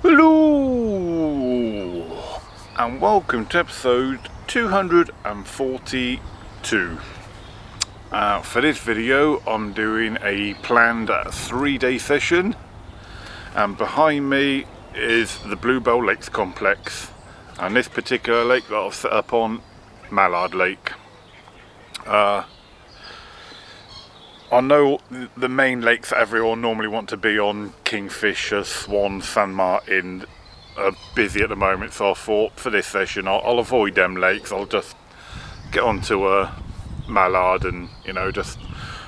Hello and welcome to episode 242. For this video I'm doing a planned 3-day session, and behind me is the Bluebell Lakes complex, and this particular lake that I've set up on, Mallard Lake. I know the main lakes that everyone normally want to be on, Kingfisher, Swan, San Martin, are busy at the moment, so I thought for this session I'll avoid them lakes. I'll just get onto Mallard and, you know, just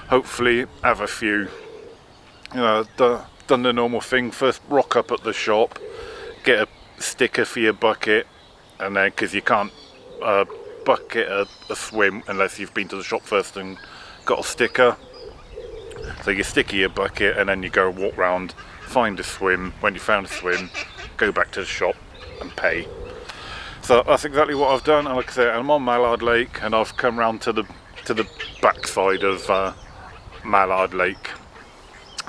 hopefully have a few, you know, done the normal thing. First rock up at the shop, get a sticker for your bucket, and then, because you can't bucket a swim unless you've been to the shop first and got a sticker. So you stick your bucket and then you go walk round, find a swim. When you found a swim, go back to the shop and pay. So that's exactly what I've done. And like I said, I'm on Mallard Lake and I've come round to the backside of Mallard Lake.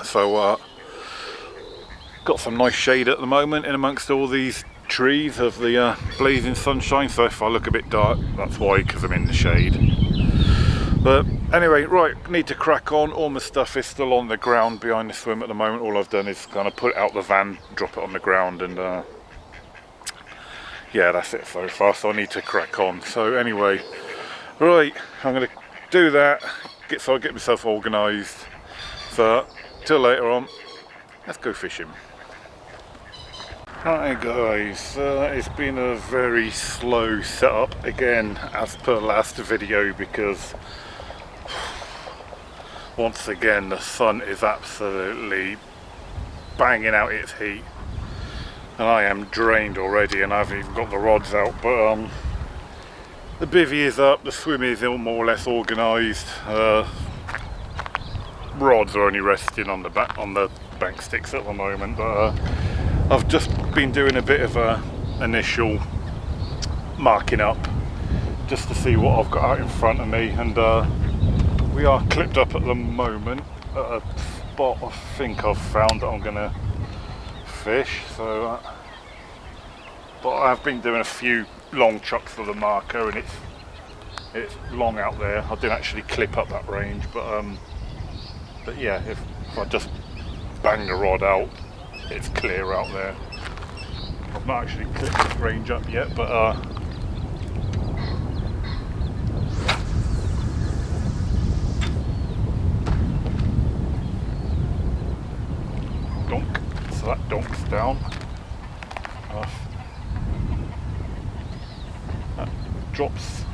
So got some nice shade at the moment in amongst all these trees of the blazing sunshine. So if I look a bit dark, that's why, because I'm in the shade. But anyway, right, need to crack on. All my stuff is still on the ground behind the swim at the moment. All I've done is kind of put it out the van, drop it on the ground, and yeah, that's it so far. So I need to crack on. So anyway, right, I'm going to do that, get myself organised. So till later on, let's go fishing. Hi guys, it's been a very slow setup again as per last video, because once again the sun is absolutely banging out its heat and I am drained already, and I haven't even got the rods out. But the bivvy is up, the swim is more or less organised. Rods are only resting on the bank sticks at the moment, but I've just been doing a bit of initial marking up just to see what I've got out in front of me, and we are clipped up at the moment at a spot I think I've found that I'm going to fish. So but I've been doing a few long chucks of the marker and it's long out there. I didn't actually clip up that range, but yeah, if I just bang the rod out, it's clear out there. I've not actually clipped this range up yet, but donk. So that donks down. That drops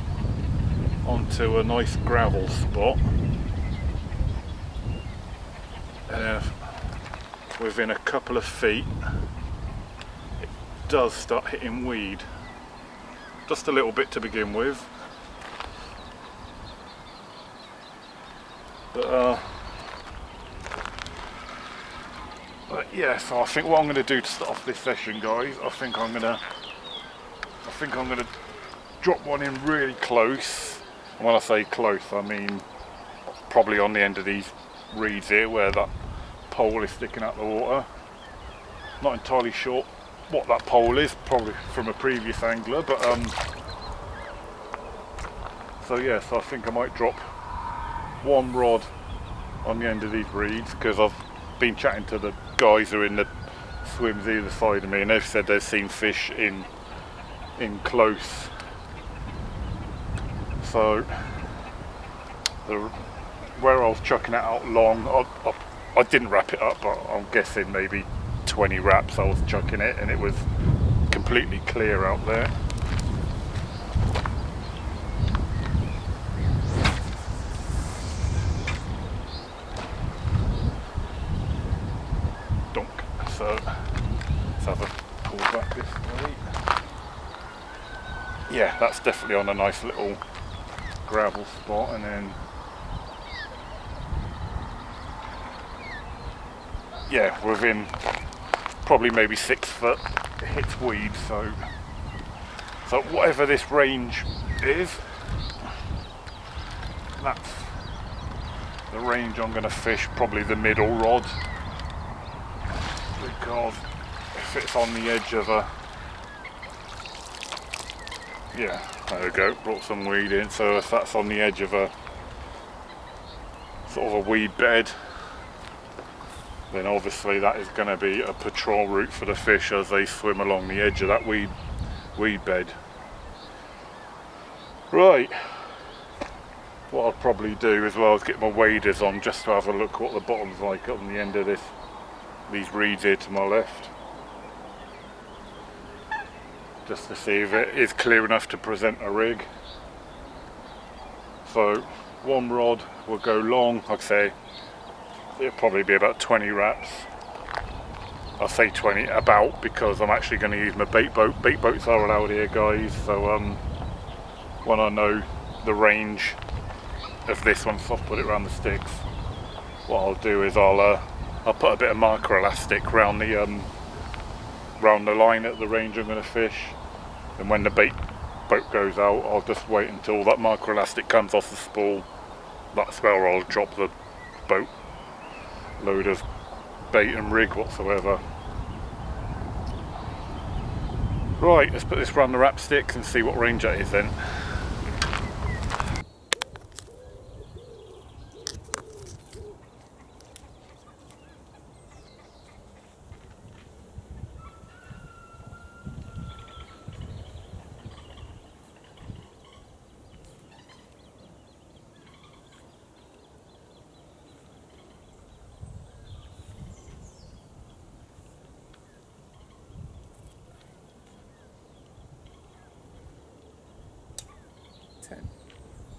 onto a nice gravel spot, and within a couple of feet it does start hitting weed, just a little bit to begin with, but yeah. So I think what I'm going to do to start off this session, guys, I think I'm going to drop one in really close. And when I say close, I mean probably on the end of these reeds here where that pole is sticking out the water. Not entirely sure what that pole is, probably from a previous angler, but so yeah, so I think I might drop one rod on the end of these reeds, because I've been chatting to the guys who are in the swims either side of me, and they've said they've seen fish in close. So where I was chucking it out long, I didn't wrap it up, but I'm guessing maybe 20 wraps I was chucking it, and it was completely clear out there. Donk. So let's have a pull back this way. Yeah, that's definitely on a nice little gravel spot, and then yeah, within probably maybe 6 foot it hits weed. So whatever this range is, that's the range I'm going to fish, probably the middle rod, because if it's on the edge of a, yeah, there we go, brought some weed in, so if that's on the edge of a sort of a weed bed, then obviously that is going to be a patrol route for the fish as they swim along the edge of that weed bed. Right, what I'll probably do as well is get my waders on just to have a look what the bottom's like on the end of these reeds here to my left, just to see if it is clear enough to present a rig. So one rod will go long, like I say, it'll probably be about 20 wraps. I'll say 20 about because I'm actually going to use my bait boat. Bait boats are allowed here, guys, so when I know the range of this one, so I'll put it around the sticks. What I'll do is I'll put a bit of marker elastic round the line at the range I'm going to fish, and when the bait boat goes out, I'll just wait until that marker elastic comes off the spool. That's where I'll drop the boat load of bait and rig whatsoever. Right, let's put this round the wrap sticks and see what range that is then.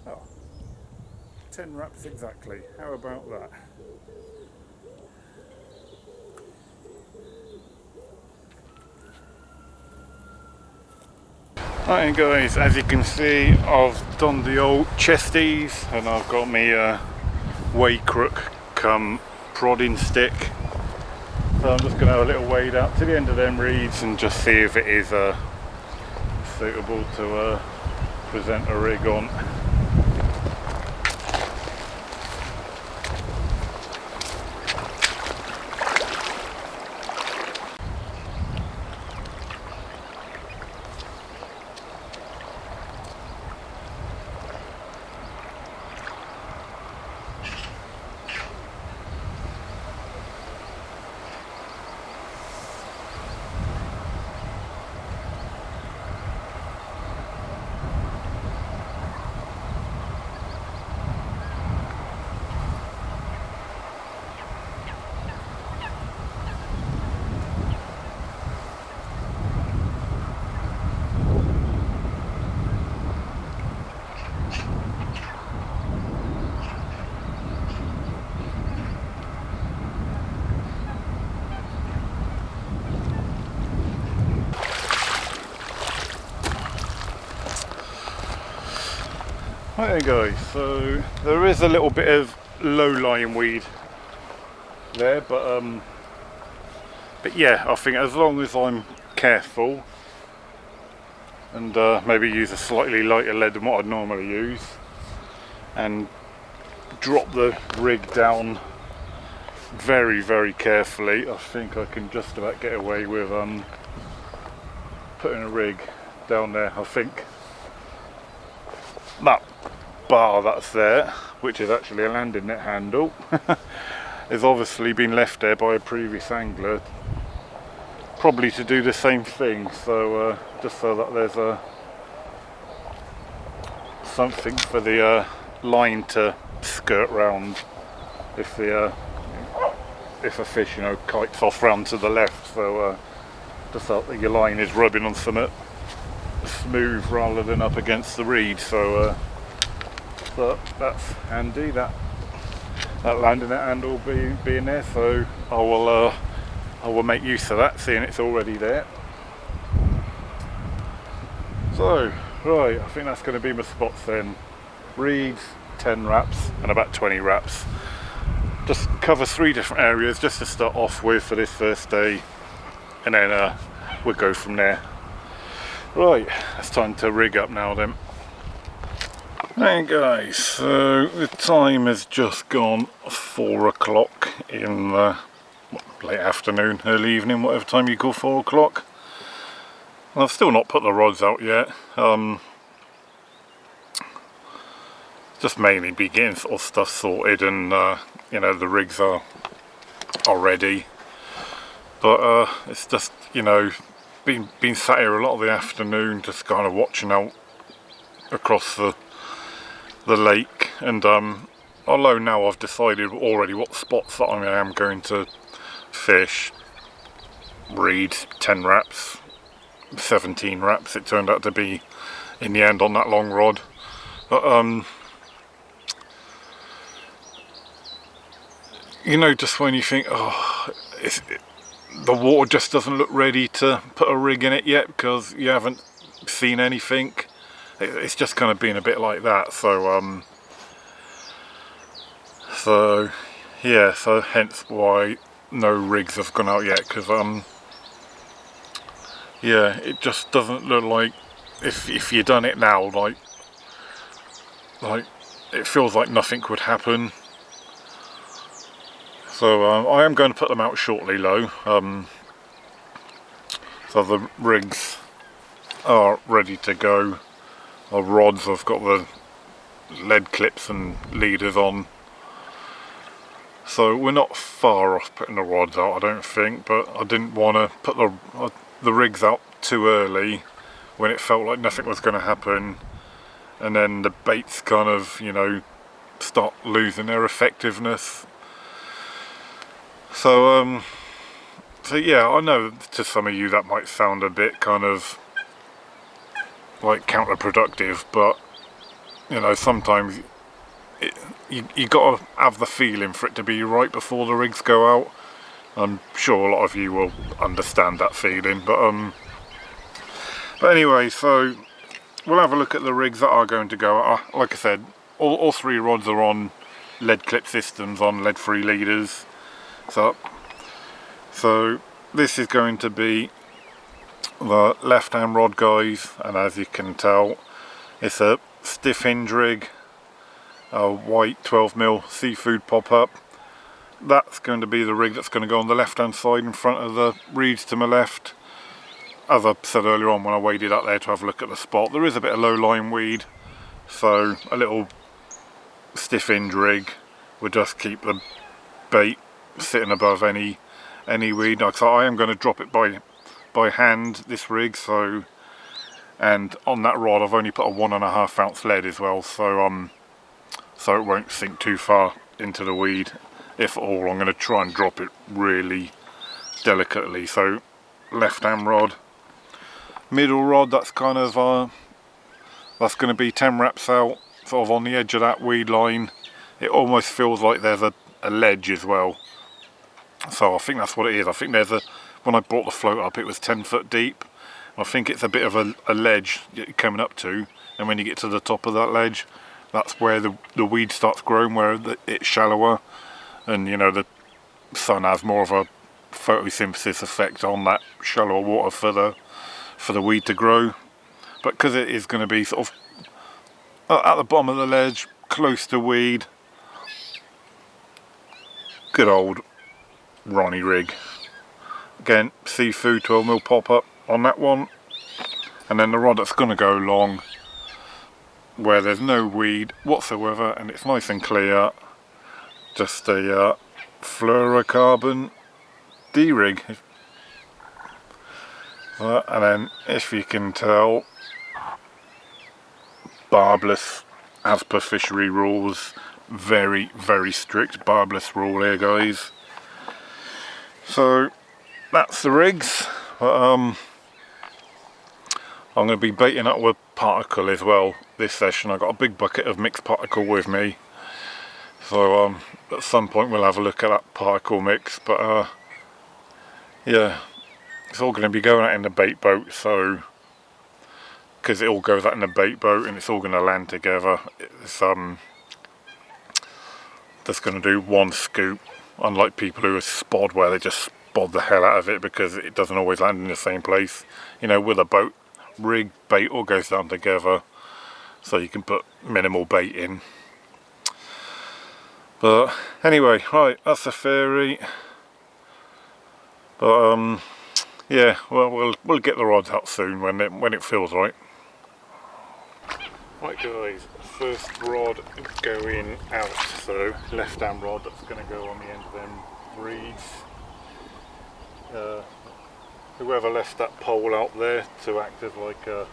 Oh, 10 wraps exactly. How about that? Right guys, as you can see, I've done the old chesties and I've got me way crook come prodding stick. So I'm just going to have a little wade out to the end of them reeds and just see if it is suitable to present a rig on. Right guys, so there is a little bit of low-lying weed there, but yeah, I think as long as I'm careful and maybe use a slightly lighter lead than what I'd normally use and drop the rig down very, very carefully, I think I can just about get away with putting a rig down there. I think that bar that's there, which is actually a landing net handle, has obviously been left there by a previous angler, probably to do the same thing, so just so that there's something for the line to skirt round if a fish, you know, kites off round to the left, so just so that your line is rubbing on something smooth rather than up against the reed. So that's handy, that landing net handle being there, so I will make use of that, seeing it's already there. So right, I think that's going to be my spots then. Reeds, 10 wraps and about 20 wraps. Just cover 3 different areas just to start off with for this first day, and then we'll go from there. Right, it's time to rig up now then. Hey guys, so the time has just gone 4 o'clock in the late afternoon, early evening, whatever time you call 4 o'clock. And I've still not put the rods out yet. Just mainly be getting sort of stuff sorted, and you know, the rigs are ready. But it's just, you know, been sat here a lot of the afternoon, just kind of watching out across the lake, and although now I've decided already what spots that I am going to fish, reed 10 wraps, 17 wraps it turned out to be in the end on that long rod. But you know, just when you think, oh, the water just doesn't look ready to put a rig in it yet because you haven't seen anything, it's just kind of been a bit like that. So yeah, so hence why no rigs have gone out yet, because yeah, it just doesn't look like, if you done it now, like it feels like nothing would happen. So I am going to put them out shortly though. So the rigs are ready to go. The rods, I've got the lead clips and leaders on. So we're not far off putting the rods out, I don't think, but I didn't want to put the rigs out too early when it felt like nothing was going to happen, and then the baits kind of, you know, start losing their effectiveness. So so yeah, I know to some of you that might sound a bit kind of like counterproductive, but you know, sometimes you got to have the feeling for it to be right before the rigs go out. I'm sure a lot of you will understand that feeling, but anyway, so we'll have a look at the rigs that are going to go out. Like I said, all 3 rods are on lead clip systems, on lead-free leaders. So this is going to be the left-hand rod, guys, and as you can tell, it's a stiff hinge rig, a white 12mm seafood pop-up. That's going to be the rig that's going to go on the left-hand side in front of the reeds to my left. As I said earlier on when I waded up there to have a look at the spot, there is a bit of low-lying weed, so a little stiff hinge rig would just keep the bait sitting above any weed. Like, so I am going to drop it by hand, this rig, so, and on that rod I've only put a 1.5 ounce lead as well, so so it won't sink too far into the weed. If at all, I'm going to try and drop it really delicately. So left hand rod, middle rod, that's kind of that's going to be 10 wraps out, sort of on the edge of that weed line. It almost feels like there's a ledge as well, so I think that's what it is. I think there's when I brought the float up, it was 10 foot deep. I think it's a bit of a ledge coming up to, and when you get to the top of that ledge, that's where the weed starts growing, where it's shallower, and you know, the sun has more of a photosynthesis effect on that shallower water for the weed to grow. But because it is going to be sort of at the bottom of the ledge, close to weed, good old Ronnie rig. Again, seafood 12mm pop-up on that one, and then the rod that's going to go long where there's no weed whatsoever and it's nice and clear, just a fluorocarbon D-rig. And then, if you can tell, barbless, as per fishery rules, very strict barbless rule here, guys. So that's the rigs. I'm going to be baiting up with particle as well this session. I've got a big bucket of mixed particle with me, so at some point we'll have a look at that particle mix. But yeah, it's all going to be going out in the bait boat, so because it all goes out in the bait boat and it's all going to land together, it's just going to do one scoop, unlike people who are spod, where they just spod the hell out of it because it doesn't always land in the same place. You know, with a boat, rig, bait all goes down together, so you can put minimal bait in. But anyway, right, that's the theory. But yeah, well, we'll get the rods out soon when it feels right. Right guys, first rod going out, so left hand rod that's going to go on the end of them reeds. Whoever left that pole out there to act as like a,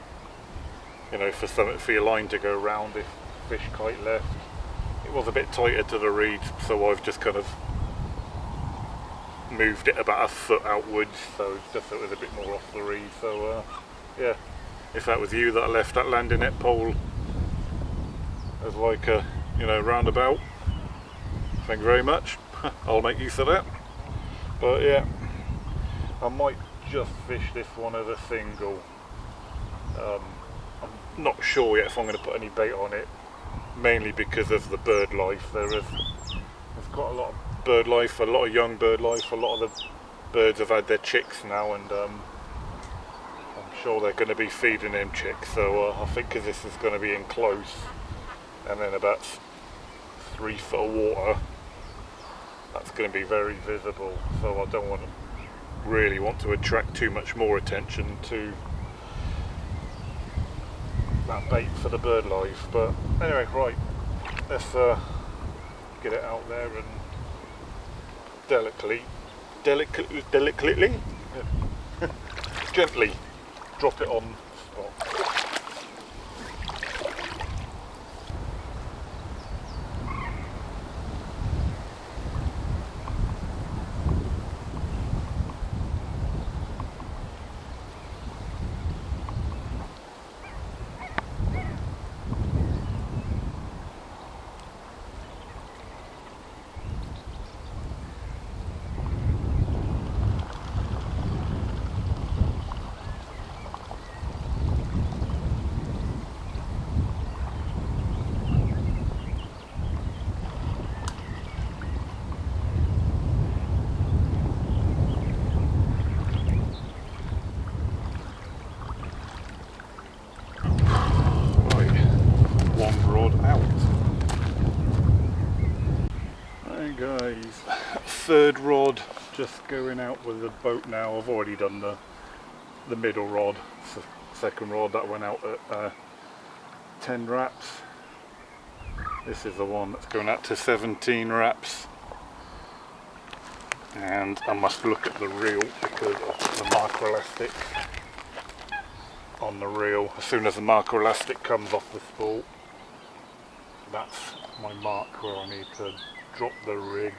you know, for your line to go round if fish kite left. It was a bit tighter to the reeds, so I've just kind of moved it about a foot outwards, so just so it was a bit more off the reed. So yeah, if that was you that left that landing net pole as like a, you know, roundabout, thank you very much. I'll make use of that. But yeah, I might just fish this one as a single. I'm not sure yet if I'm going to put any bait on it, mainly because of the bird life. There's quite a lot of bird life, a lot of young bird life. A lot of the birds have had their chicks now, and I'm sure they're going to be feeding them chicks. So I think because this is going to be in close and then about 3 foot of water, that's going to be very visible. So I don't really want to attract too much more attention to that bait for the bird life. But anyway, right, let's get it out there and delicately gently drop it on spot. Guys, third rod just going out with the boat now. I've already done the middle rod, so second rod that went out at 10 wraps. This is the one that's going out to 17 wraps, and I must look at the reel because of the microelastic on the reel. As soon as the microelastic comes off the spool, that's my mark where I need to drop the rig.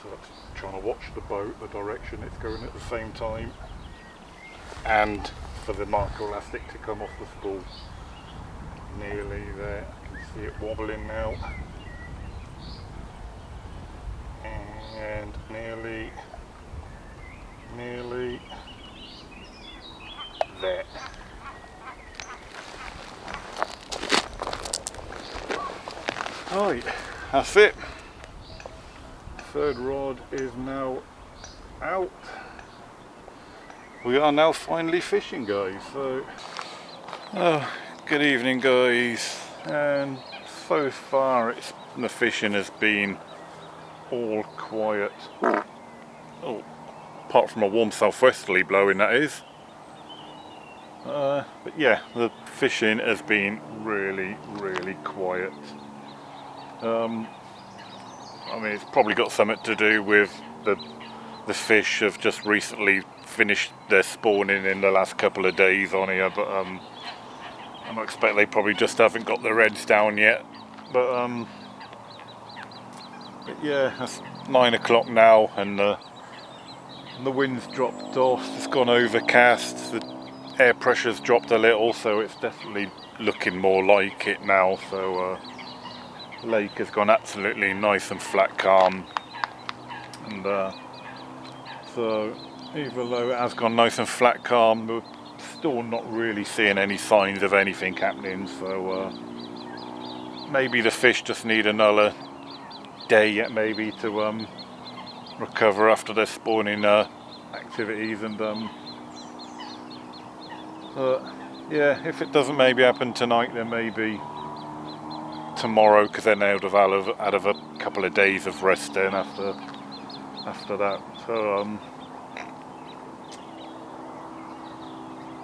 So that's trying to watch the boat, the direction it's going at the same time, and for the microelastic to come off the spool. Nearly there, I can see it wobbling now, and nearly there. Right, that's it. Third rod is now out. We are now finally fishing, guys. So, good evening, guys. And so far, the fishing has been all quiet. Oh, apart from a warm southwesterly blowing, that is. But yeah, the fishing has been really, really quiet. I mean, it's probably got something to do with the fish have just recently finished their spawning in the last couple of days on here, but I expect they probably just haven't got their heads down yet. But yeah, it's 9 o'clock now, and the wind's dropped off. It's gone overcast. The air pressure's dropped a little, so it's definitely looking more like it now. So lake has gone absolutely nice and flat calm, and so even though it has gone nice and flat calm, we're still not really seeing any signs of anything happening. So maybe the fish just need another day yet, maybe, to recover after their spawning activities, and yeah, if it doesn't maybe happen tonight, then maybe tomorrow, because then they would have had a couple of days of rest then after after that. So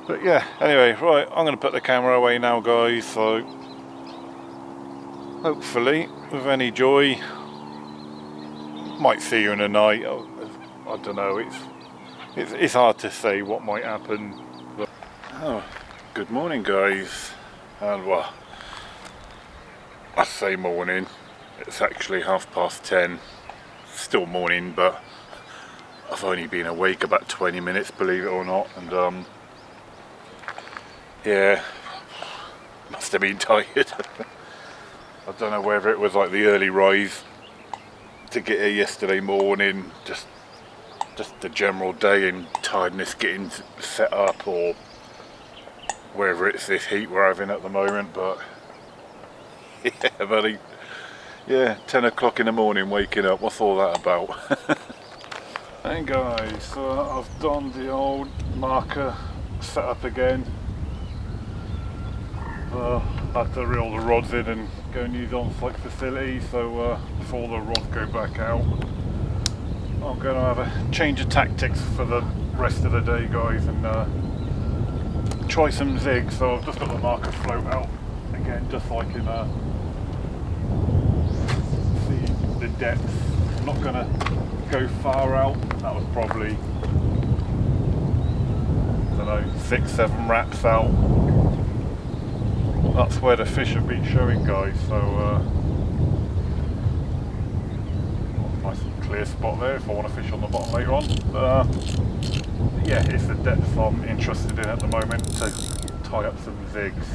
but yeah, anyway, right, I'm going to put the camera away now, guys, so hopefully with any joy, might see you in the night. I don't know, it's hard to say what might happen. But, oh, good morning, guys. And well, I say morning, it's actually 10:30. Still morning, but I've only been awake about 20 minutes, believe it or not, and yeah, must have been tired. I don't know whether it was like the early rise to get here yesterday morning, just the general day and tiredness getting set up, or whether it's this heat we're having at the moment. But yeah, buddy, yeah, 10 o'clock in the morning waking up, what's all that about? Hey guys, so I've done the old marker setup again. I had to reel the rods in and go and use on-site facility, so before the rods go back out, I'm going to have a change of tactics for the rest of the day, guys, and try some zigs. So I've just got the marker float out again, just so I can see the depth. I'm not going to go far out. That was probably, I don't know, 6-7 wraps out. That's where the fish have been showing, guys, so nice clear spot there if I want to fish on the bottom later on. But yeah, it's the depth I'm interested in at the moment to tie up some zigs.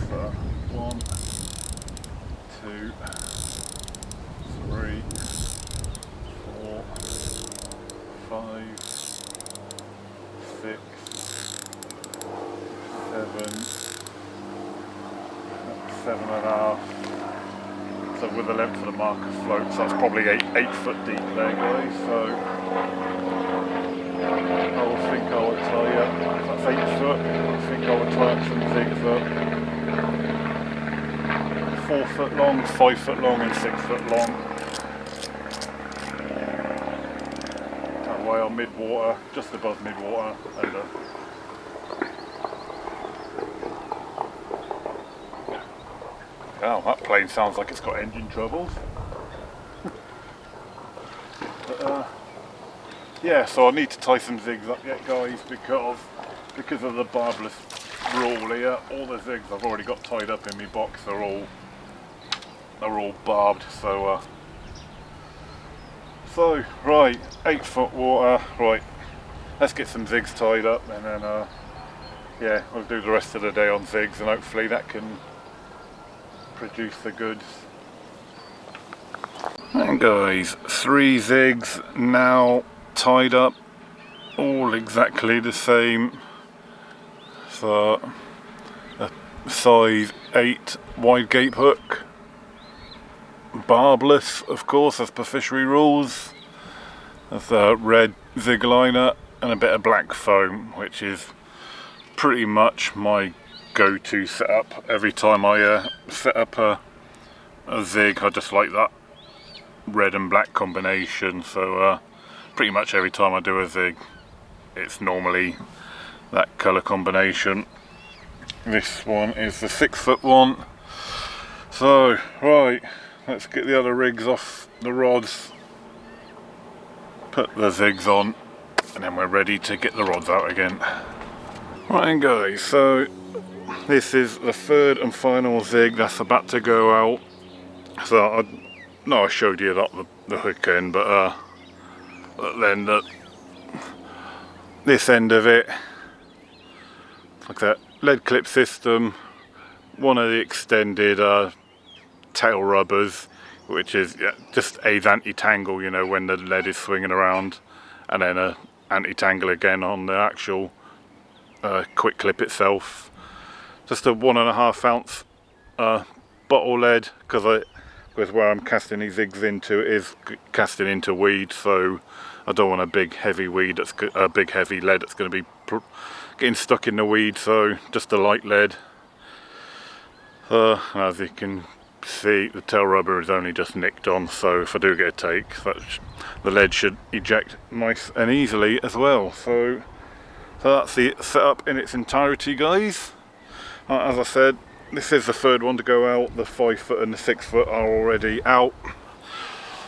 1, 2, 3, 4, 5, 6, 7.5. So with the length of the marker floats, that's probably 8 foot deep there, guys. So I would think I would tie up, if that's 8 foot, I think I would tie up some zigs up 4 foot long, 5 foot long and 6 foot long. That way I'm mid-water, just above mid-water, and oh, that plane sounds like it's got engine troubles. But, yeah, so I need to tie some zigs up yet, guys, because of the barbless rule here. All the zigs I've already got tied up in my box are all barbed. So right, 8 foot water. Right, let's get some zigs tied up, and then yeah, we'll do the rest of the day on zigs, and hopefully that can produce the goods. And guys, 3 zigs now tied up, all exactly the same. So a size 8 wide gape hook, barbless of course as per fishery rules. There's a red zig liner and a bit of black foam, which is pretty much my go-to setup every time I set up a zig. I just like that red and black combination, so pretty much every time I do a zig it's normally that colour combination. This one is the 6 foot one. So right, let's get the other rigs off the rods, put the zigs on, and then we're ready to get the rods out again. Right guys, so this is the 3rd and final zig that's about to go out. So I showed you that the hook end, but then this end of it, like that lead clip system, one of the extended tail rubbers, which is just aids anti-tangle, you know, when the lead is swinging around, and then a anti-tangle again on the actual quick clip itself. Just a 1.5 ounce bottle lead, because with where I'm casting these zigs into, it is casting into weed, so I don't want a big heavy weed that's a big heavy lead that's going to be getting stuck in the weed. So just a light lead. As you can see the tail rubber is only just nicked on, so if I do get a take, the lead should eject nice and easily as well. So that's the setup in its entirety, guys. As I said, this is the third one to go out. The 5 foot and the 6 foot are already out.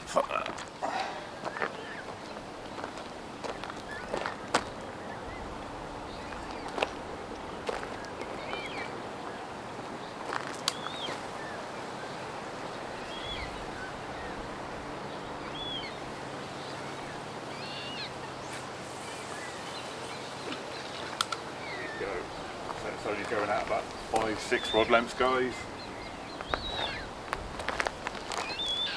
So, it's only going out about 5-6 rod lengths, guys.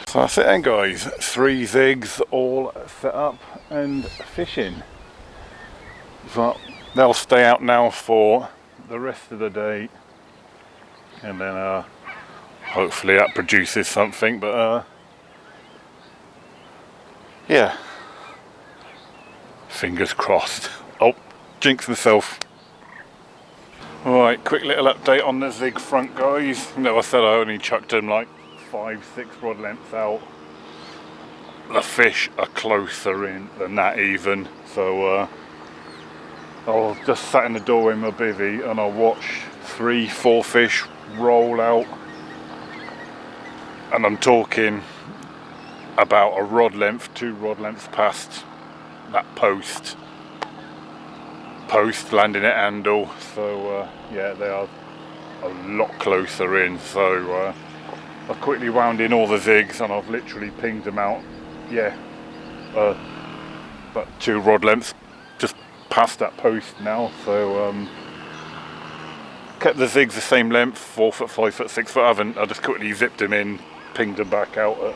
So that's it then, guys. 3 zigs all set up and fishing. So they'll stay out now for the rest of the day, and then hopefully that produces something. But yeah, fingers crossed. Oh, jinxed myself. Right, quick little update on the zig front, guys. You know, I said I only chucked them like 5-6 rod lengths out. The fish are closer in than that even. So I'll just sat in the doorway in my bivvy and I'll watch 3-4 fish roll out. And I'm talking about a rod length, 2 rod lengths past that post landing at handle. So yeah, they are a lot closer in. So I've quickly wound in all the zigs and I've literally pinged them out. Yeah, about 2 rod lengths just past that post now. So kept the zigs the same length, 4 foot, 5 foot, 6 foot. I just quickly zipped them in, pinged them back out at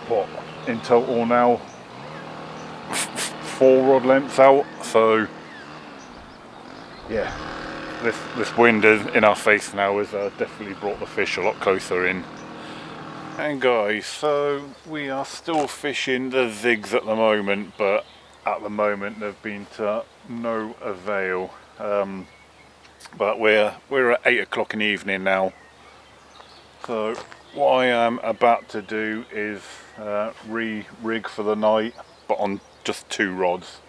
what in total now 4 rod lengths out. So yeah, this wind is in our face now has definitely brought the fish a lot closer in. And guys, so we are still fishing the zigs at the moment, but at the moment they've been to no avail. But we're at 8 o'clock in the evening now. So what I am about to do is re-rig for the night, but on just 2 rods.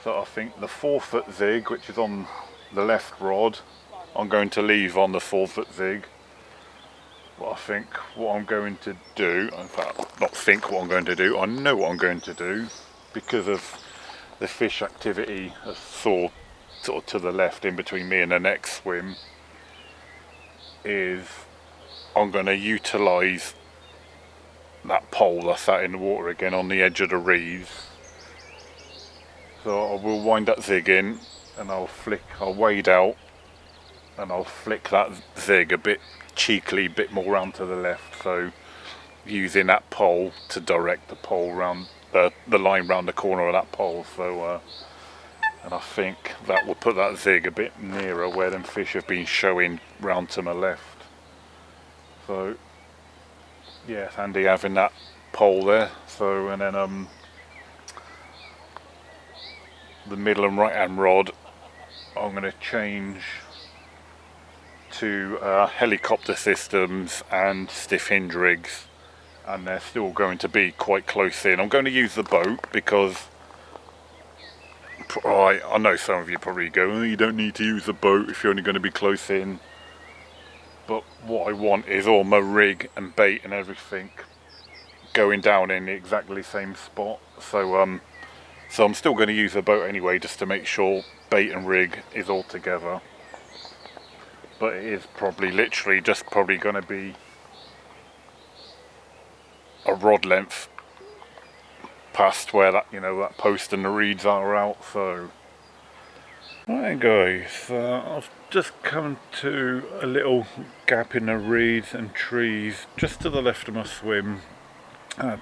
So I think the 4 foot zig, which is on the left rod, I'm going to leave on the 4 foot zig. But I think what I'm going to do, in fact not think what I'm going to do, I know what I'm going to do, because of the fish activity sort of to the left in between me and the next swim, is I'm going to utilise that pole that's out in the water again on the edge of the reeds. So I will wind that zig in and I'll wade out and I'll flick that zig a bit cheekily, bit more round to the left, so using that pole to direct the pole round the line round the corner of that pole. So and I think that will put that zig a bit nearer where them fish have been showing round to my left. So yeah, it's handy having that pole there. So and then the middle and right hand rod I'm going to change to helicopter systems and stiff hinge rigs, and they're still going to be quite close in. I'm going to use the boat because I know some of you probably go, oh, you don't need to use the boat if you're only going to be close in. But what I want is all my rig and bait and everything going down in the exactly same spot. So I'm still going to use the boat anyway, just to make sure bait and rig is all together. But it is probably literally just probably going to be a rod length past where that, you know, that post and the reeds are out. So right guys, I've just come to a little gap in the reeds and trees just to the left of my swim,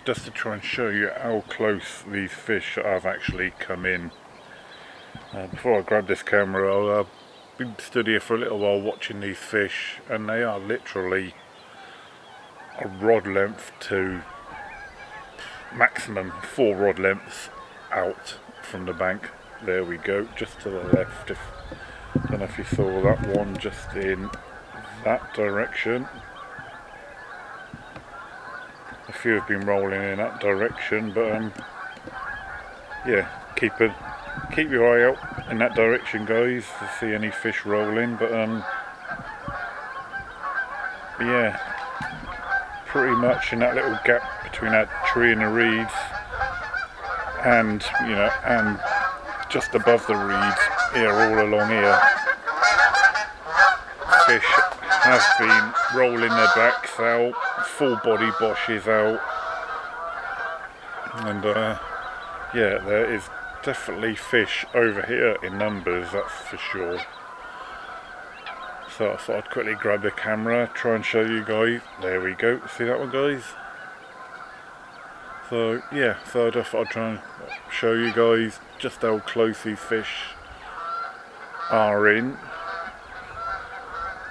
just to try and show you how close these fish have actually come in. Before I grab this camera, I'll been stood here for a little while watching these fish, and they are literally a rod length to maximum 4 rod lengths out from the bank. There we go, just to the left. I don't know if you saw that one, just in that direction. few have been rolling in that direction, but yeah, keep your eye out in that direction, guys, to see any fish rolling. But yeah, pretty much in that little gap between that tree and the reeds, and you know, and just above the reeds here, all along here, fish have been rolling their backs out, full body boshes out, and yeah, there is definitely fish over here in numbers, that's for sure. So I thought I'd quickly grab the camera, try and show you guys. There we go, see that one, guys? So yeah, so I just thought I'd try and show you guys just how close these fish are in.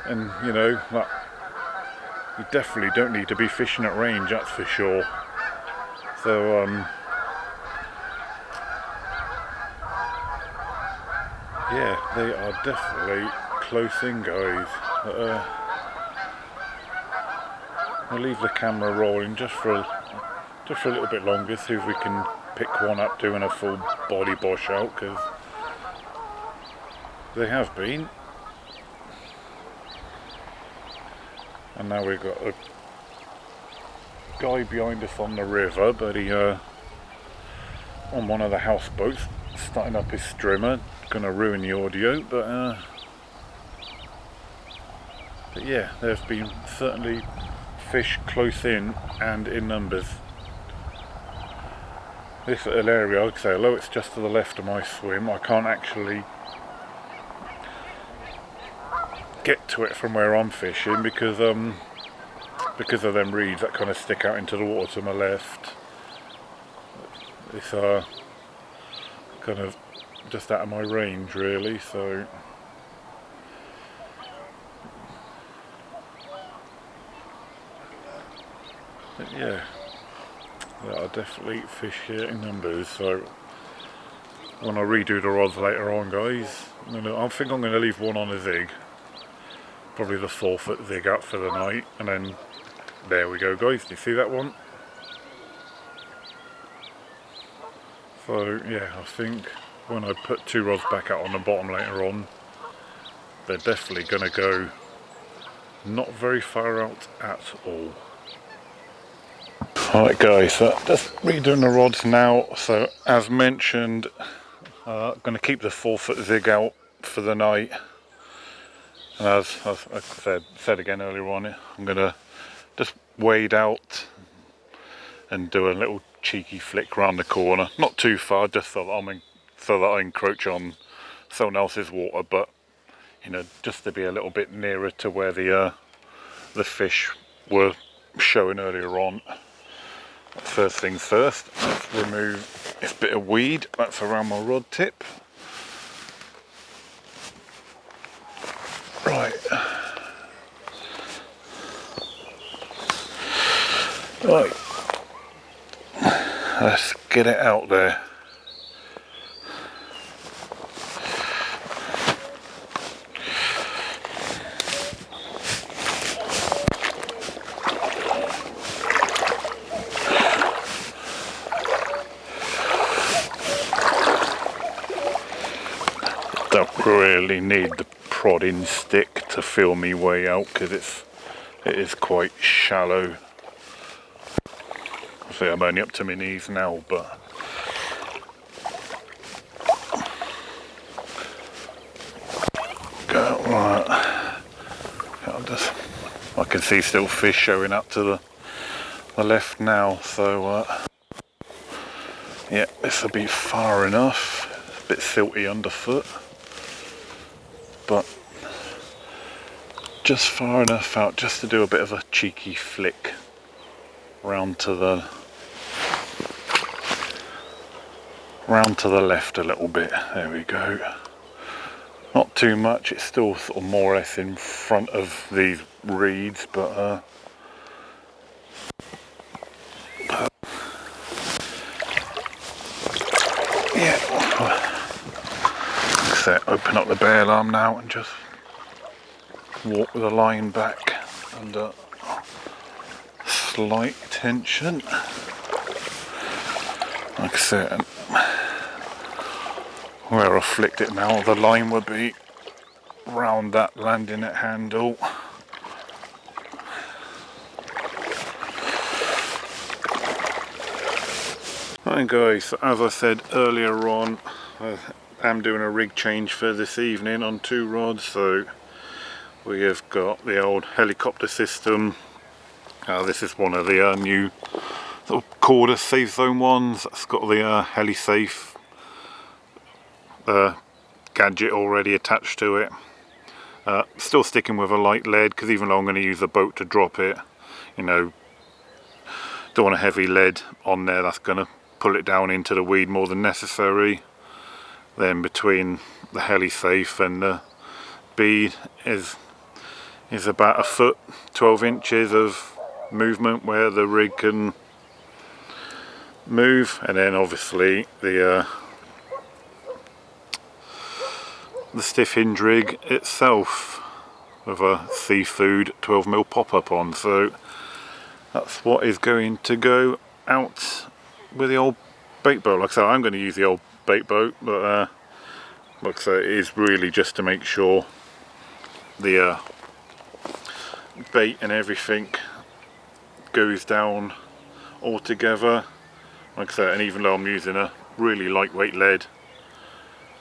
And you know, that you definitely don't need to be fishing at range, that's for sure. So yeah, they are definitely close in, guys. I'll leave the camera rolling just for a little bit longer, see if we can pick one up doing a full body bosh out, because they have been. And now we've got a guy behind us on the river, but he on one of the houseboats, starting up his strimmer. Gonna ruin the audio, but yeah, there's been certainly fish close in and in numbers. This little area, I'd say, although it's just to the left of my swim, I can't actually get to it from where I'm fishing because of them reeds that kind of stick out into the water to my left. It's kind of just out of my range, really. So but yeah, there are definitely fish here in numbers. So when I redo the rods later on, guys, I think I'm going to leave one on a zig, probably the 4-foot zig up for the night, and then there we go, guys. Do you see that one? So yeah, I think when I put 2 rods back out on the bottom later on, they're definitely going to go not very far out at all. Alright, guys, so just redoing the rods now. So as mentioned, I'm going to keep the 4-foot zig out for the night, and as I said again earlier on, I'm going to just wade out and do a little cheeky flick round the corner, not too far, just so that I encroach on someone else's water, but you know, just to be a little bit nearer to where the fish were showing earlier on. First things first, let's remove this bit of weed that's around my rod tip. Right. Right. Let's get it out there. Don't really need the prodding stick to feel me way out because it is quite shallow. I say I'm only up to my knees now, but go right. I can see still fish showing up to the left now, so yeah, this will be far enough. It's a bit silty underfoot, but just far enough out just to do a bit of a cheeky flick round to the left a little bit. There we go. Not too much, it's still sort of more or less in front of these reeds, but yeah. So open up the bail arm now and just walk with the line back and slight tension. Like I said, where I flicked it now, the line would be round that landing net handle. Right guys, as I said earlier on, I am doing a rig change for this evening on 2 rods. So we have got the old helicopter system. This is one of the new sort of quarter safe zone ones. It's got the heli-safe gadget already attached to it. Still sticking with a light lead, because even though I'm going to use a boat to drop it, you know, don't want a heavy lead on there that's going to pull it down into the weed more than necessary. Then between the heli-safe and the bead is about 1 foot 12 inches of movement where the rig can move, and then obviously the stiff hinge rig itself with a seafood 12mm pop-up on. So that's what is going to go out with the old bait boat. Like I said, I'm going to use the old bait boat, but like I said, it is really just to make sure the bait and everything goes down all together. Like I said, and even though I'm using a really lightweight lead,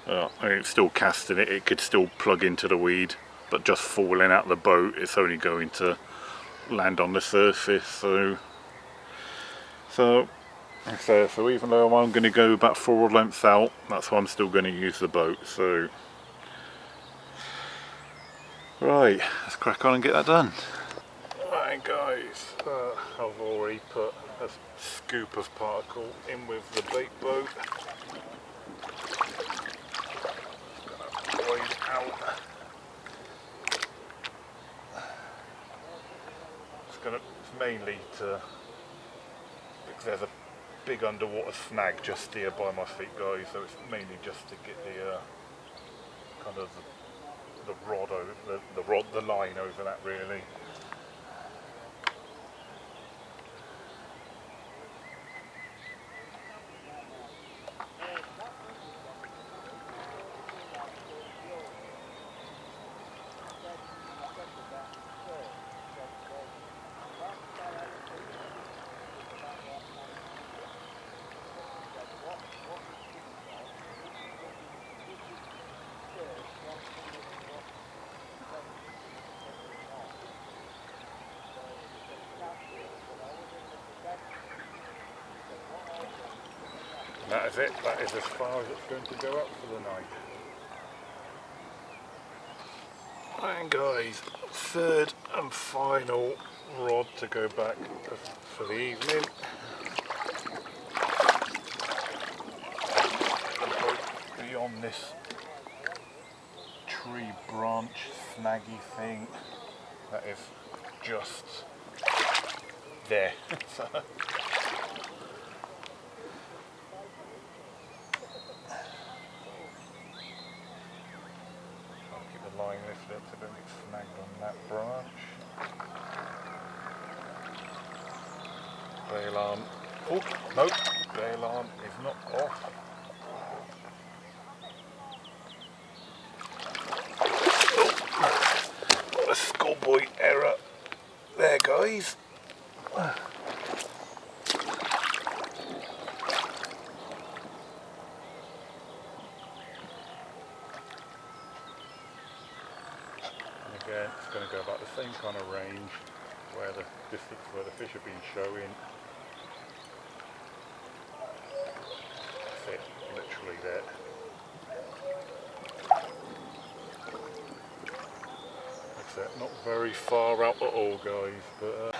it's still casting it, it could still plug into the weed, but just falling out the boat, it's only going to land on the surface. So like I said, so even though I'm going to go about 4 lengths out, that's why I'm still going to use the boat. So right, let's crack on and get that done. Right guys, I've already put a scoop of particle in with the bait boat. Out. It's mainly to, because there's a big underwater snag just here by my feet guys, so it's mainly just to get the kind of the rod over the line over that really. That is it, that is as far as it's going to go up for the night. And guys, 3rd and final rod to go back for the evening. Beyond this tree branch snaggy thing that is just there. Line lifted up to don't get snagged on that branch. Bail arm. Oh, nope, bail arm is not off. Oh, what a schoolboy error there, guys. Again, it's going to go about the same kind of range where the distance where the fish have been showing. That's it, literally there. That's it, not very far out at all guys, but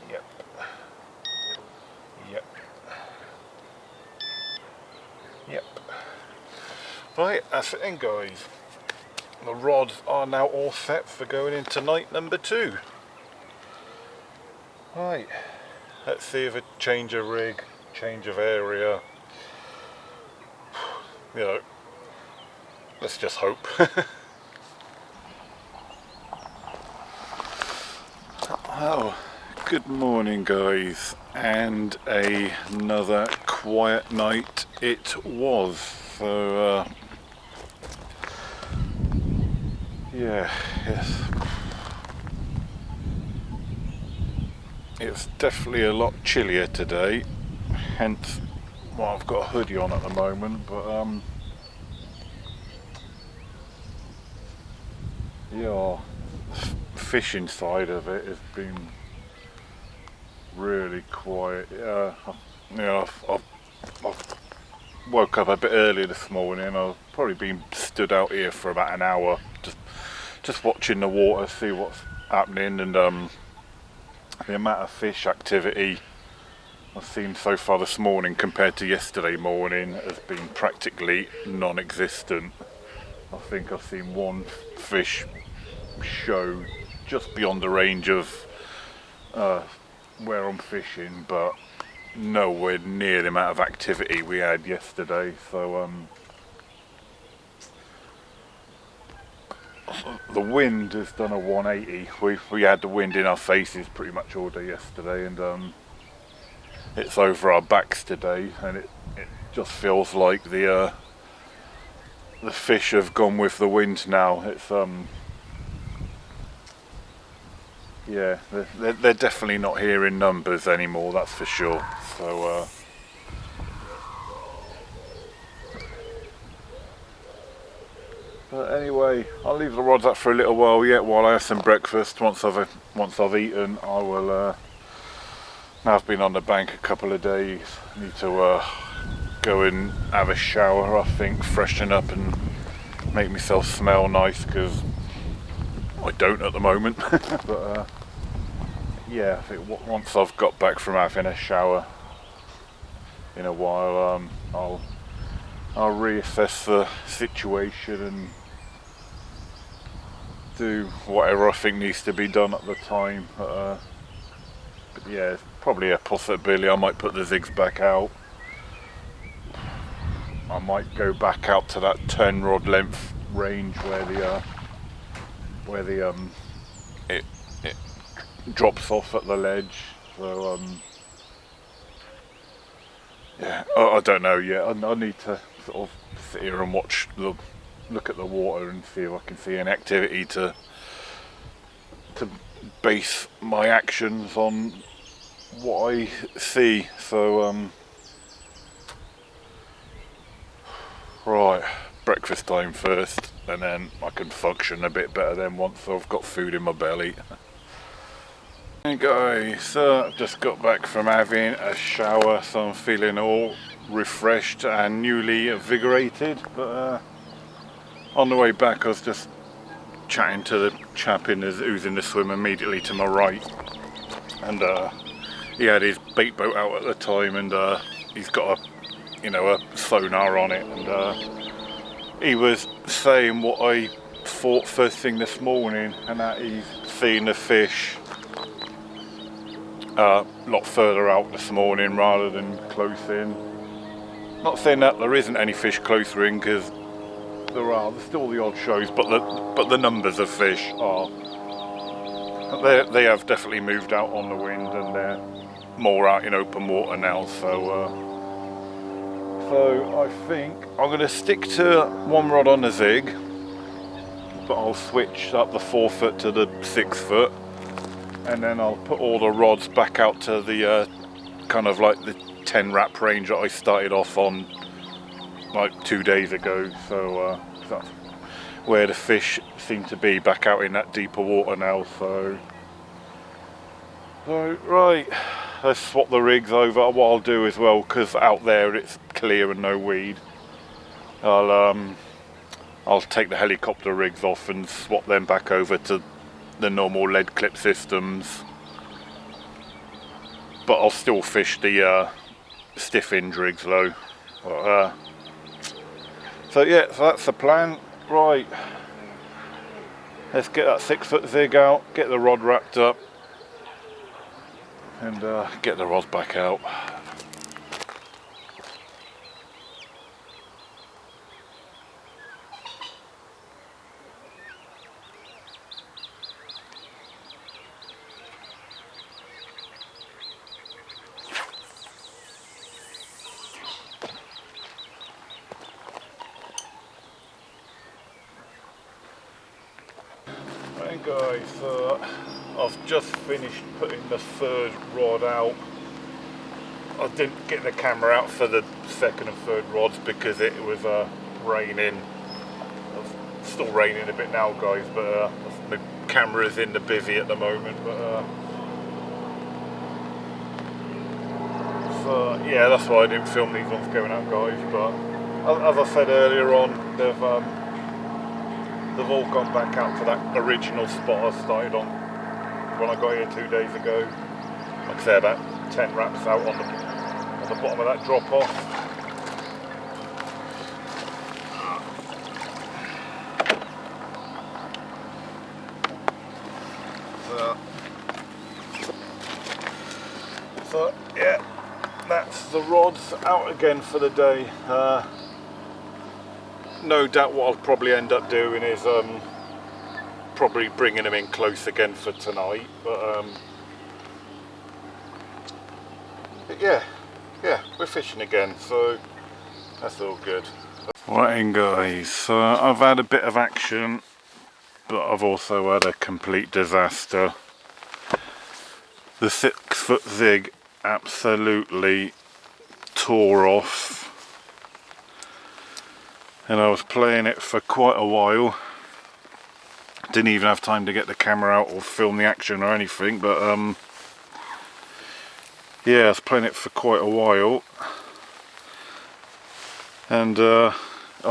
yep. Right, that's it then guys. The rods are now all set for going into night number 2. Right, let's see if a change of rig, change of area, you know, let's just hope. Oh, good morning guys, and another quiet night it was. So yeah, yes, it's definitely a lot chillier today, hence well, I've got a hoodie on at the moment, but yeah, fishing side of it has been really quiet. Yeah, I've woke up a bit earlier this morning. I've probably been stood out here for about an hour, just watching the water, see what's happening, and the amount of fish activity I've seen so far this morning compared to yesterday morning has been practically non-existent. I think I've seen one fish show just beyond the range of where I'm fishing, but nowhere near the amount of activity we had yesterday. So the wind has done a 180. We had the wind in our faces pretty much all day yesterday, and it's over our backs today, and it just feels like the fish have gone with the wind now. It's yeah, they're definitely not here in numbers anymore, that's for sure. So but anyway, I'll leave the rods up for a little while yet while I have some breakfast. Once I've eaten, I will. Now I've been on the bank a couple of days. Need to go and have a shower. I think freshen up and make myself smell nice, because I don't at the moment. But yeah, I think once I've got back from having a shower in a while, I'll reassess the situation and do whatever I think needs to be done at the time. But yeah, it's probably a possibility I might put the zigs back out. I might go back out to that 10 rod length range where it drops off at the ledge. So yeah, I don't know yet. I need to sort of sit here and look at the water and see if I can see an activity to base my actions on what I see. So right, breakfast time first, and then I can function a bit better then once I've got food in my belly. Hey guys, so I've just got back from having a shower, so I'm feeling all refreshed and newly invigorated. But on the way back I was just chatting to the chap who's in the swim immediately to my right, and he had his bait boat out at the time, and he's got a sonar on it, and he was saying what I thought first thing this morning, and that he's seen the fish a lot further out this morning rather than close in. Not saying that there isn't any fish closer in, because there's still the odd shows, but the numbers of fish are, they have definitely moved out on the wind, and they're more out in open water now. So I think I'm going to stick to one rod on the zig, but I'll switch up the 4 foot to the 6 foot, and then I'll put all the rods back out to the kind of like the 10 wrap range that I started off on like 2 days ago. So that's where the fish seem to be, back out in that deeper water now. So right, let's swap the rigs over. What I'll do as well, because out there it's clear and no weed, I'll take the helicopter rigs off and swap them back over to the normal lead clip systems, but I'll still fish the stiff hinge rigs though. So yeah, so that's the plan. Right, let's get that 6 foot zig out, get the rod wrapped up, and get the rods back out. Morning guys, I've just finished putting the third rod out. I didn't get the camera out for the second and third rods because it was raining. It's still raining a bit now guys, but the camera's in the bivvy at the moment. But so yeah, that's why I didn't film these ones going out guys. But as I said earlier on, they've all gone back out to that original spot I started on when I got here 2 days ago. Like I say, about 10 wraps out on the bottom of that drop off. So yeah, that's the rods out again for the day. No doubt what I'll probably end up doing is probably bringing them in close again for tonight, but yeah, we're fishing again, so that's all good. Right in guys, so I've had a bit of action, but I've also had a complete disaster. The 6-foot zig absolutely tore off. And I was playing it for quite a while. Didn't even have time to get the camera out or film the action or anything, but yeah, I was playing it for quite a while. And I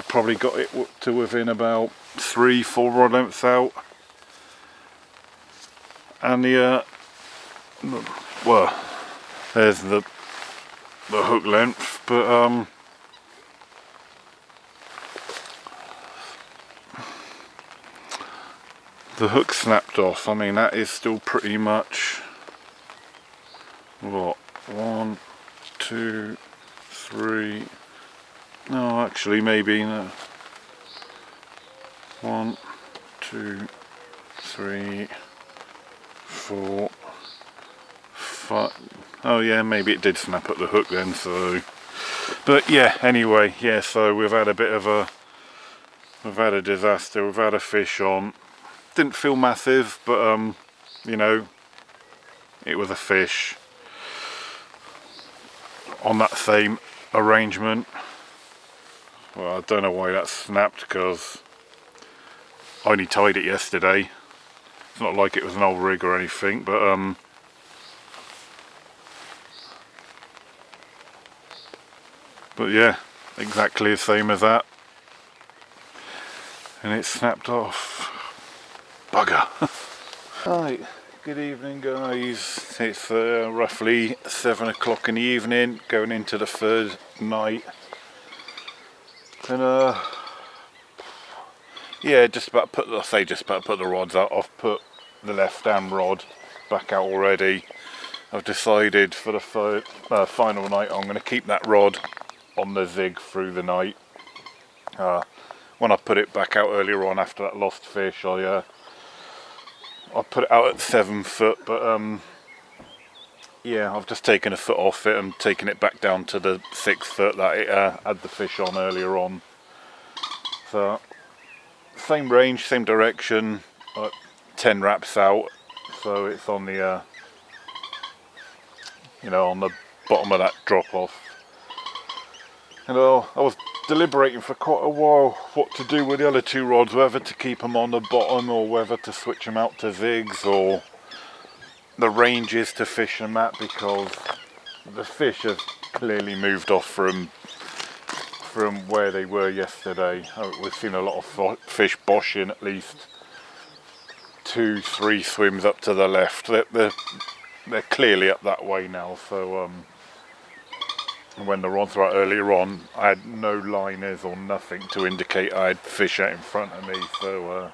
probably got it to within about 3-4 rod lengths out. And the well, there's the hook length, but the hook snapped off. I mean, that is still pretty much, what, 1, 2, 3, no, actually maybe, no. 1, 2, 3, 4, 5, oh yeah, maybe it did snap at the hook then, so, but yeah, anyway, yeah, so we've had a bit of a, we've had a disaster, we've had a fish on. Didn't feel massive, but you know, it was a fish on that same arrangement. Well, I don't know why that snapped, because I only tied it yesterday. It's not like it was an old rig or anything, but yeah, exactly the same as that, and it snapped off. Bugger. Right, good evening guys. It's roughly 7 o'clock in the evening, going into the third night. And yeah, just about put the rods out. I've put the left hand rod back out already. I've decided for the final night I'm going to keep that rod on the zig through the night. When I put it back out earlier on after that lost fish, I put it out at 7 foot, but yeah, I've just taken a foot off it and taken it back down to the 6 foot that it had the fish on earlier on. So same range, same direction, 10 wraps out, so it's on the you know, on the bottom of that drop off. And I was deliberating for quite a while what to do with the other 2 rods, whether to keep them on the bottom or whether to switch them out to zigs or the ranges to fish them at, because the fish have clearly moved off from where they were yesterday. We've seen a lot of fish boshing at least 2-3 swims up to the left. They're clearly up that way now, so when the rods were out earlier on, I had no liners or nothing to indicate I had fish out in front of me, so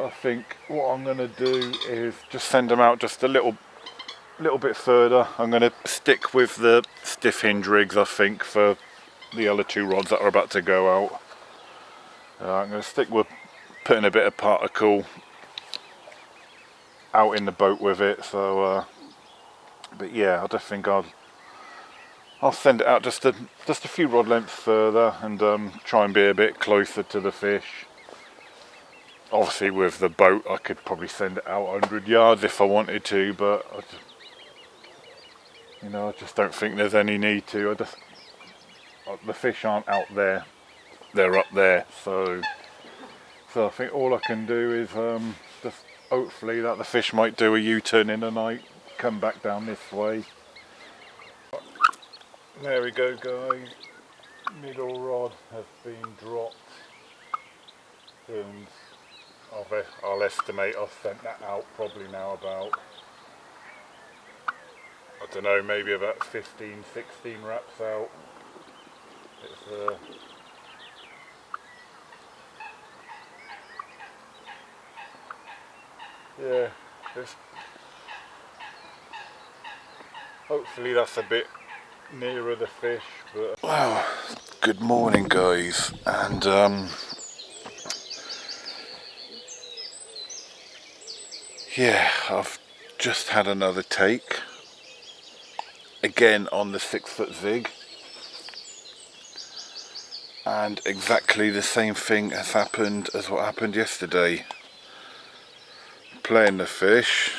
I think what I'm going to do is just send them out just a little bit further. I'm going to stick with the stiff hinge rigs, I think, for the other 2 rods that are about to go out. I'm going to stick with putting a bit of particle out in the boat with it, so but yeah, I just think I'll send it out just a few rod lengths further and try and be a bit closer to the fish. Obviously with the boat I could probably send it out 100 yards if I wanted to, but I just don't think there's any need to. The fish aren't out there, they're up there, so I think all I can do is just hopefully that the fish might do a U-turn in the night, come back down this way. There we go, guys, middle rod has been dropped, and I'll estimate I've sent that out probably now about, I don't know, maybe about 15, 16 wraps out. It's yeah, hopefully that's a bit nearer the fish. But wow, good morning, guys, and yeah, I've just had another take again on the 6-foot zig, and exactly the same thing has happened as what happened yesterday. Playing the fish,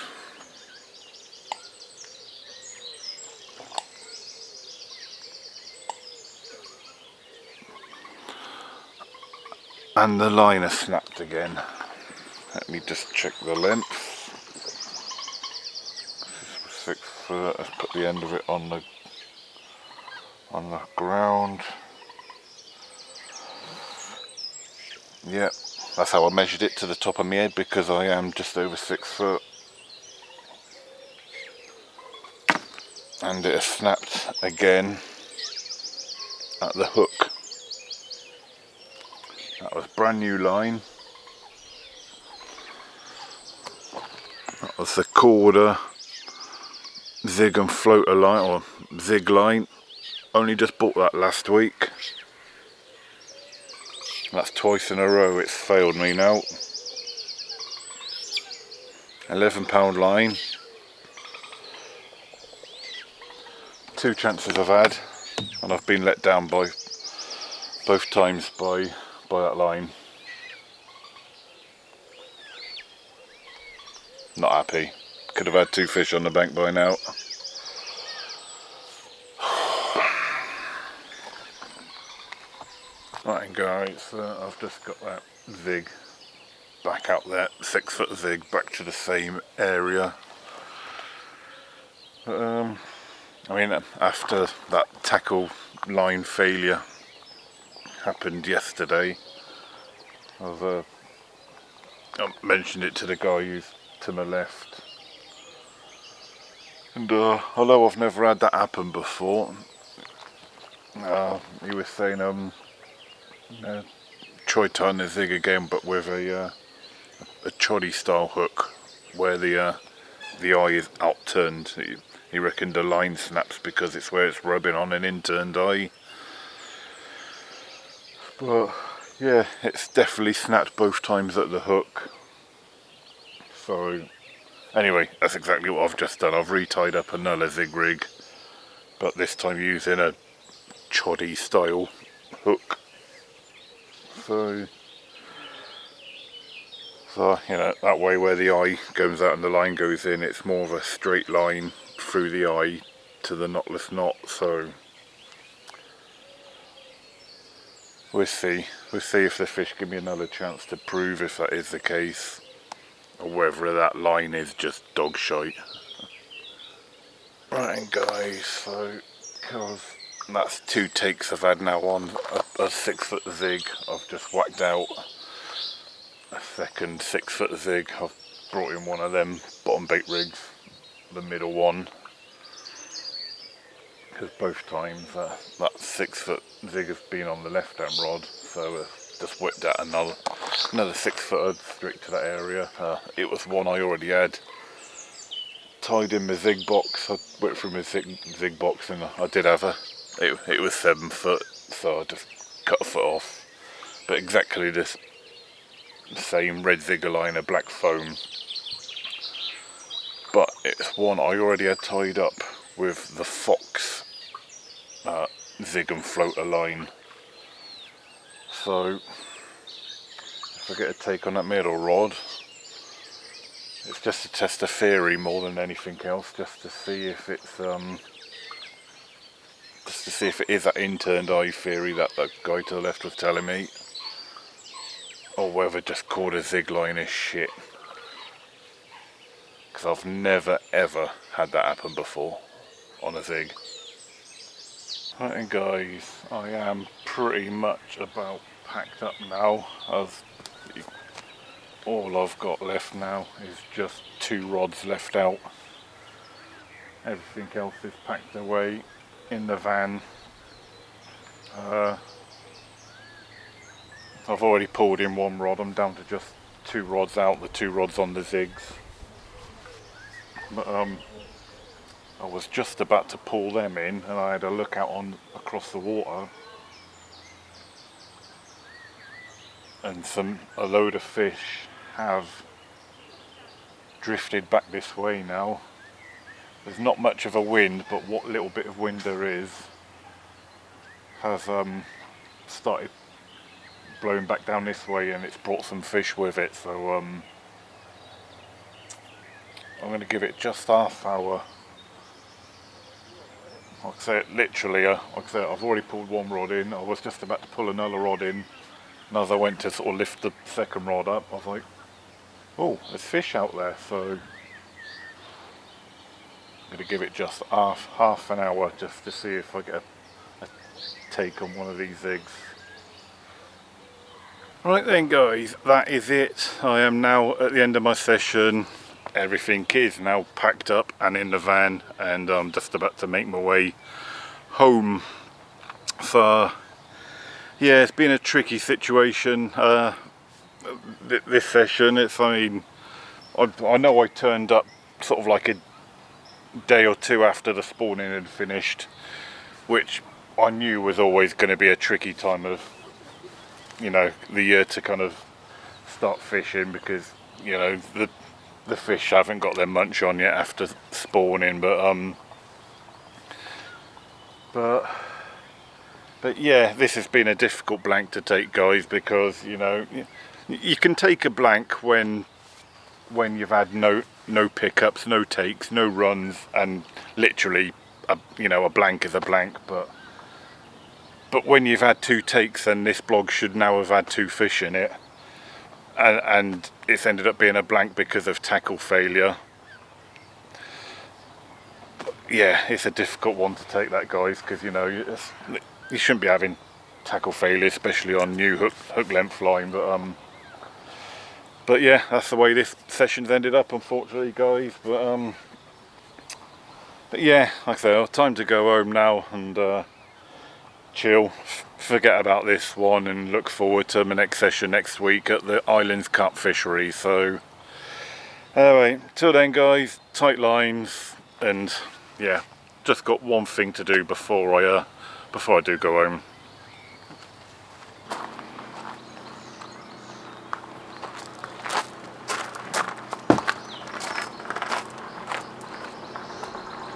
and the line has snapped again. Let me just check the length. 6 foot. Let's put the end of it on the ground. Yep, that's how I measured it, to the top of my head, because I am just over 6 foot. And it has snapped again at the hook. That was brand new line. That was the Corda zig and floater line, or zig line. Only just bought that last week. That's twice in a row it's failed me now. £11 line. 2 chances I've had, and I've been let down by both times by that line. Not happy. Could have had 2 fish on the bank by now. Right, guys, I've just got that zig back out there, 6-foot zig, back to the same area. I mean, after that tackle line failure happened yesterday, I mentioned it to the guy who's to my left, and although I've never had that happen before, he was saying try tying the zig again, but with a txi-d style hook, where the eye is outturned. He reckoned the line snaps because it's where it's rubbing on an inturned eye. But yeah, it's definitely snapped both times at the hook. So anyway, that's exactly what I've just done. I've retied up another zig rig, but this time using a txi-d style hook. So that way, where the eye goes out and the line goes in, it's more of a straight line through the eye to the knotless knot. So we'll see if the fish give me another chance to prove if that is the case, or whether that line is just dog shite. Right, guys, so because that's 2 takes I've had now on a 6-foot zig, I've just whacked out a second 6-foot zig. I've brought in one of them bottom bait rigs, the middle one, because both times that 6-foot zig has been on the left hand rod, so just whipped out another 6-footer straight to that area. It was one I already had tied in my zig box. I went through my zig box, and I did have it was 7 foot, so I just cut a foot off, but exactly this same red zigger liner, black foam, but it's one I already had tied up with the Fox zig and floater line. So if I get a take on that middle rod. It's just to test a theory more than anything else, just to see if it's it is that interned eye theory that the guy to the left was telling me, or whether just called a zig line is shit. Because I've never ever had that happen before on a zig. Right then guys, I am pretty much about packed up now. All I've got left now is just 2 rods left out. Everything else is packed away in the van. I've already pulled in 1 rod. I'm down to just 2 rods out, the 2 rods on the zigs. But I was just about to pull them in, and I had a look out across the water, and a load of fish have drifted back this way now. There's not much of a wind, but what little bit of wind there is has started blowing back down this way, and it's brought some fish with it. So I'm going to give it just half hour. Like I say, literally, like I say, I've already pulled 1 rod in. I was just about to pull another rod in, and as I went to sort of lift the second rod up, I was like, oh, there's fish out there. So I'm going to give it just half an hour just to see if I get a take on one of these zigs. Right then guys, that is it. I am now at the end of my session. Everything is now packed up and in the van, and I'm just about to make my way home. So yeah, it's been a tricky situation this session. I know I turned up sort of like a day or 2 after the spawning had finished, which I knew was always going to be a tricky time of, you know, the year to kind of start fishing, because, you know, the fish haven't got their munch on yet after spawning. But yeah, this has been a difficult blank to take, guys, because, you know, you can take a blank when you've had no pickups, no takes, no runs, and literally you know, a blank is a blank. But when you've had 2 takes, and this blog should now have had 2 fish in it, and it's ended up being a blank because of tackle failure. Yeah, it's a difficult one to take, that, guys, because, you know, you shouldn't be having tackle failure, especially on new hook length line. But yeah, that's the way this session's ended up, unfortunately, guys. But yeah, like I say, time to go home now and chill, forget about this one, and look forward to my next session next week at the Islands Cup fishery. So anyway, till then guys, tight lines, and yeah, just got one thing to do before I do go home.